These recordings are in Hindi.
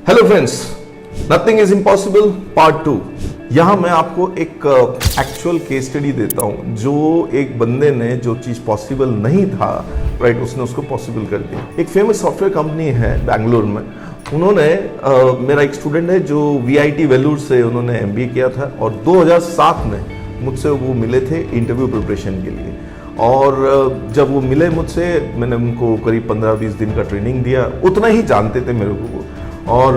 Hello friends, nothing is impossible part 2। यहाँ मैं आपको एक एक्चुअल केस स्टडी देता हूँ जो एक बंदे ने जो चीज़ पॉसिबल नहीं था, राइट, उसने उसको पॉसिबल कर दिया। एक फेमस सॉफ्टवेयर कंपनी है बैंगलोर में। उन्होंने मेरा एक स्टूडेंट है जो VIT वेलूर से उन्होंने MBA किया था और 2007 में मुझसे वो मिले थे इंटरव्यू प्रिपरेशन के लिए। और जब वो मिले मुझसे, मैंने उनको करीब 15-20 दिन का ट्रेनिंग दिया। उतना ही जानते थे मेरे को, और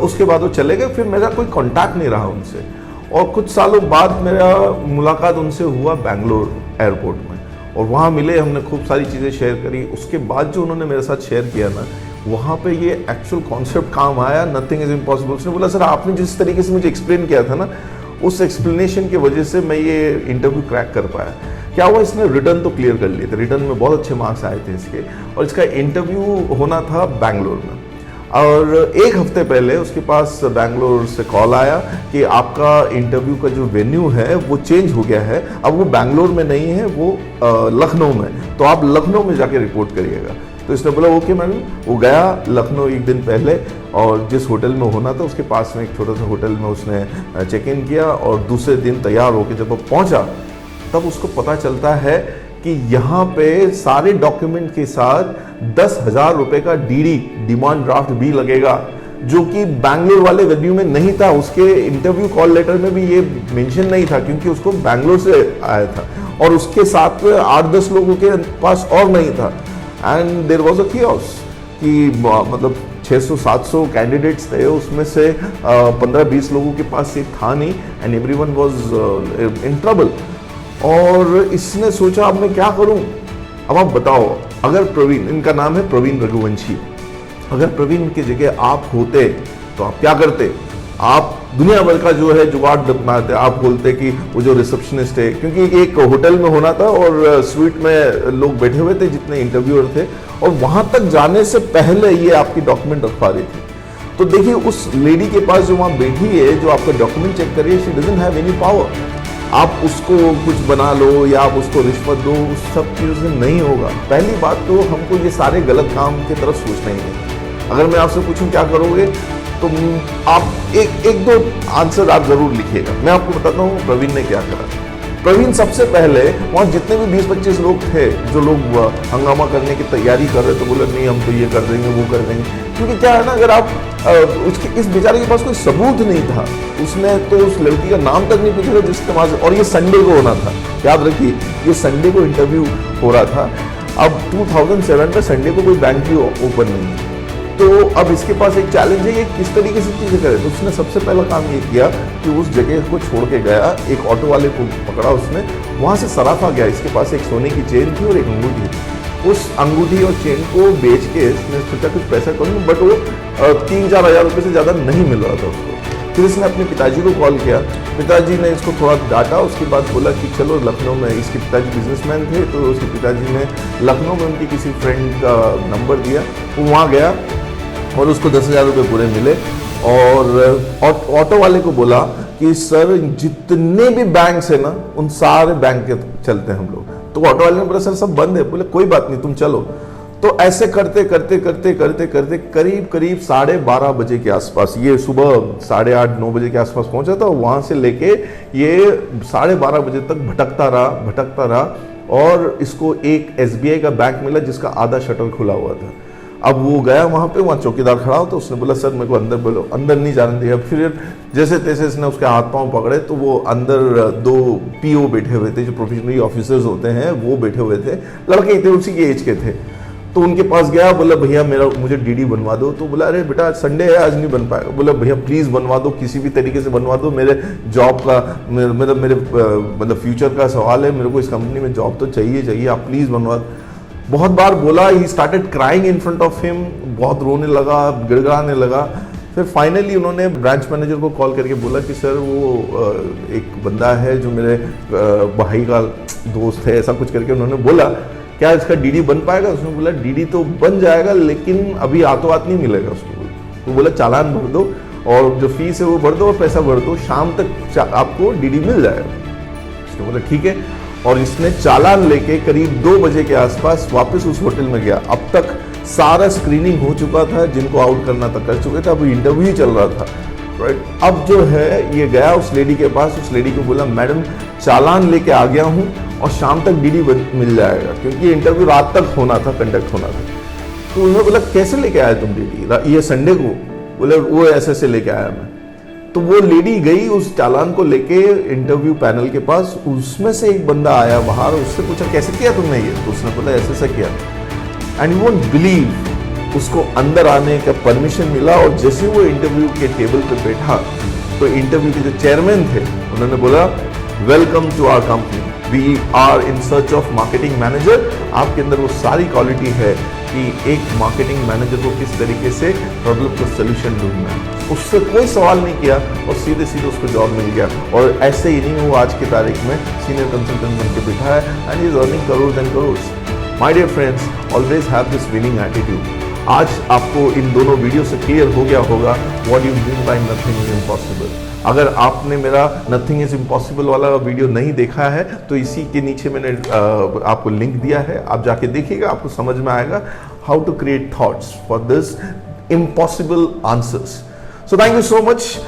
उसके बाद वो चले गए। फिर मेरा कोई कांटेक्ट नहीं रहा उनसे। और कुछ सालों बाद मेरा मुलाकात उनसे हुआ बैंगलोर एयरपोर्ट में, और वहाँ मिले, हमने खूब सारी चीज़ें शेयर करी। उसके बाद जो उन्होंने मेरे साथ शेयर किया ना, वहाँ पे ये एक्चुअल कॉन्सेप्ट काम आया, नथिंग इज इम्पॉसिबल। उसने बोला, सर आपने जिस तरीके से मुझे एक्सप्लेन किया था ना, उस एक्सप्लेनेशन की वजह से मैं ये इंटरव्यू क्रैक कर पाया। क्या हुआ, इसने रिटर्न तो क्लियर कर लिए थे, रिटर्न में बहुत अच्छे मार्क्स आए थे इसके, और इसका इंटरव्यू होना था बैंगलोर में। और एक हफ्ते पहले उसके पास बैंगलोर से कॉल आया कि आपका इंटरव्यू का जो वेन्यू है वो चेंज हो गया है, अब वो बैंगलोर में नहीं है, वो लखनऊ में, तो आप लखनऊ में जाके रिपोर्ट करिएगा। तो इसने बोला ओके मैडम। वो गया लखनऊ एक दिन पहले, और जिस होटल में होना था उसके पास में एक छोटा सा होटल में उसने चेक इन किया, और दूसरे दिन तैयार होकर जब वो पहुंचा तब उसको पता चलता है कि यहाँ पे सारे डॉक्यूमेंट के साथ 10,000 रुपए का DD डिमांड ड्राफ्ट भी लगेगा, जो कि बैंगलोर वाले वेन्यू में नहीं था। उसके इंटरव्यू कॉल लेटर में भी ये मेंशन नहीं था, क्योंकि उसको बैंगलोर से आया था, और उसके साथ 8-10 लोगों के पास और नहीं था। And there was a kiosk कि मतलब 600-700 कैंडिडेट्स थे, उसमें से 15-20 लोगों के पास सीट था नहीं, and everyone was in trouble. और इसने सोचा अब मैं क्या करूं। अब आप बताओ, अगर प्रवीण, इनका नाम है प्रवीण रघुवंशी, अगर प्रवीण की जगह आप होते तो आप क्या करते? आप दुनिया भर का जो है जुगाड़ मारते। आप बोलते कि वो जो रिसेप्शनिस्ट है, क्योंकि एक होटल में होना था और स्वीट में लोग बैठे हुए थे जितने इंटरव्यूअर थे, और वहां तक जाने से पहले ये आपकी डॉक्यूमेंट रखवा रही थी। तो देखिए, उस लेडी के पास जो वहां बैठी है, जो आपका डॉक्यूमेंट चेक कर रही है, she doesn't have any power. आप उसको कुछ बना लो या आप उसको रिश्वत दो, उस सब चीज़ों से नहीं होगा। पहली बात तो हमको ये सारे गलत काम की तरफ सोचना ही नहीं। अगर मैं आपसे पूछूं क्या करोगे, तो आप एक दो आंसर आप जरूर लिखिएगा। मैं आपको बताता हूँ प्रवीण ने क्या करा। प्रवीण सबसे पहले वहाँ जितने भी 20-25 लोग थे, जो लोग हंगामा करने की तैयारी कर रहे थे, बोले नहीं हम तो ये कर देंगे, वो कर देंगे। क्योंकि क्या है ना, अगर आप उसके इस बेचारे के पास कोई सबूत नहीं था, उसने तो उस लड़की का नाम तक नहीं पूछा था जिसके पास, और ये संडे को होना था। याद रखिए, ये संडे को इंटरव्यू हो रहा था। अब 2007 में संडे को कोई बैंक भी ओपन नहीं है, तो अब इसके पास एक चैलेंज है, ये किस तरीके से चीज़ें करे। तो उसने सबसे पहला काम ये किया कि उस जगह को छोड़ के गया, एक ऑटो वाले को पकड़ा उसने, वहाँ से सराफा गया। इसके पास एक सोने की चेन थी और एक अंगूठी थी। उस अंगूठी और चेन को बेच के इसने सोचा कुछ पैसा करूँ, बट वो 3-4 हज़ार रुपये से ज़्यादा नहीं मिल रहा था उसको। फिर इसने अपने पिताजी को कॉल किया, पिताजी ने इसको थोड़ा डांटा। उसके बाद बोला कि चलो लखनऊ में, इसके पिताजी बिजनेसमैन थे, तो उसके पिताजी ने लखनऊ में उनकी किसी फ्रेंड का नंबर दिया। वो वहाँ गया और उसको 10,000 रुपये पूरे मिले, और ऑटो वाले को बोला कि सर जितने भी बैंक है ना, उन सारे बैंक के चलते हैं हम लोग। तो ऑटो वाले ने बोला सर सब बंद है। बोले कोई बात नहीं, तुम चलो। तो ऐसे करते करते करते करते करते करीब 12:30 बजे के आसपास, ये सुबह 8:30-9 बजे के आसपास पहुंचा था। वहां से लेके ये 12:30 बजे तक भटकता रहा, और इसको एक SBI का बैंक मिला जिसका आधा शटर खुला हुआ था। अब वो गया वहाँ पे, वहाँ चौकीदार खड़ा हो, तो उसने बोला सर मेरे को अंदर बोलो, अंदर नहीं जाने दिया। फिर जैसे तैसे इसने उसके हाथ पांव पकड़े, तो वो अंदर 2 PO बैठे हुए थे, जो प्रोफेशनल ऑफिसर्स होते हैं, वो बैठे हुए थे, लड़के थे, उसी के एज के थे। तो उनके पास गया, बोला भैया मुझे DD बनवा दो। तो बोला अरे बेटा संडे है, आज नहीं बन पाएगा। बोला भैया प्लीज़ बनवा दो, किसी भी तरीके से बनवा दो, मेरे जॉब का मेरे फ्यूचर का सवाल है, मेरे को इस कंपनी में जॉब तो चाहिए, आप प्लीज़ बनवा दो। बहुत बार बोला, he started crying in front of him, बहुत रोने लगा, गिड़गिड़ाने लगा। फिर फाइनली उन्होंने ब्रांच मैनेजर को कॉल करके बोला कि सर वो एक बंदा है जो मेरे भाई का दोस्त है, ऐसा कुछ करके उन्होंने बोला, क्या इसका DD बन पाएगा? उसने बोला DD तो बन जाएगा, लेकिन अभी हाथों-हाथ नहीं मिलेगा उसको। वो बोला चालान भर दो, और जो फीस है वो भर दो, और पैसा भर दो, शाम तक आपको DD मिल जाएगा। उसने बोला ठीक है, और इसने चालान लेके करीब 2 बजे के आसपास वापस उस होटल में गया। अब तक सारा स्क्रीनिंग हो चुका था, जिनको आउट करना था कर चुके थे, अभी इंटरव्यू चल रहा था, राइट। अब जो है ये गया उस लेडी के पास, उस लेडी को बोला मैडम चालान लेके आ गया हूँ और शाम तक डीडी मिल जाएगा, क्योंकि इंटरव्यू रात तक होना था, कंडक्ट होना था। तो उन्होंने बोला कैसे लेके आया तुम डीडी, ये संडे को? बोले वो ऐसे लेके आया मैं। तो वो लेडी गई उस चालान को लेके इंटरव्यू पैनल के पास, उसमें से एक बंदा आया बाहर, उससे पूछा कैसे किया तुमने ये? तो उसने बोला ऐसे किया। एंड यू वोंट बिलीव, उसको अंदर आने का परमिशन मिला, और जैसे वो इंटरव्यू के टेबल पे बैठा तो इंटरव्यू के जो चेयरमैन थे उन्होंने बोला welcome to our company, we are in search of marketing manager. आपके अंदर वो सारी क्वालिटी है कि एक मार्केटिंग मैनेजर को किस तरीके से प्रॉब्लम का सोल्यूशन ढूंढना है। उससे कोई सवाल नहीं किया और सीधे सीधे उसको जॉब मिल गया। और ऐसे ही नहीं, वो आज की तारीख में सीनियर कंसल्टेंट बन के बैठा है and is earning crore and crore. My dear friends, always have this winning attitude. आज आपको इन दोनों वीडियो से क्लियर हो गया होगा what you mean by nothing is impossible. अगर आपने मेरा नथिंग इज इम्पॉसिबल वाला वीडियो नहीं देखा है तो इसी के नीचे मैंने आपको लिंक दिया है, आप जाके देखिएगा, आपको समझ में आएगा how to create thoughts for this impossible answers. So thank you so much,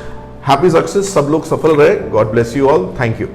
happy success, सब लोग सफल रहे, God bless you all, thank you.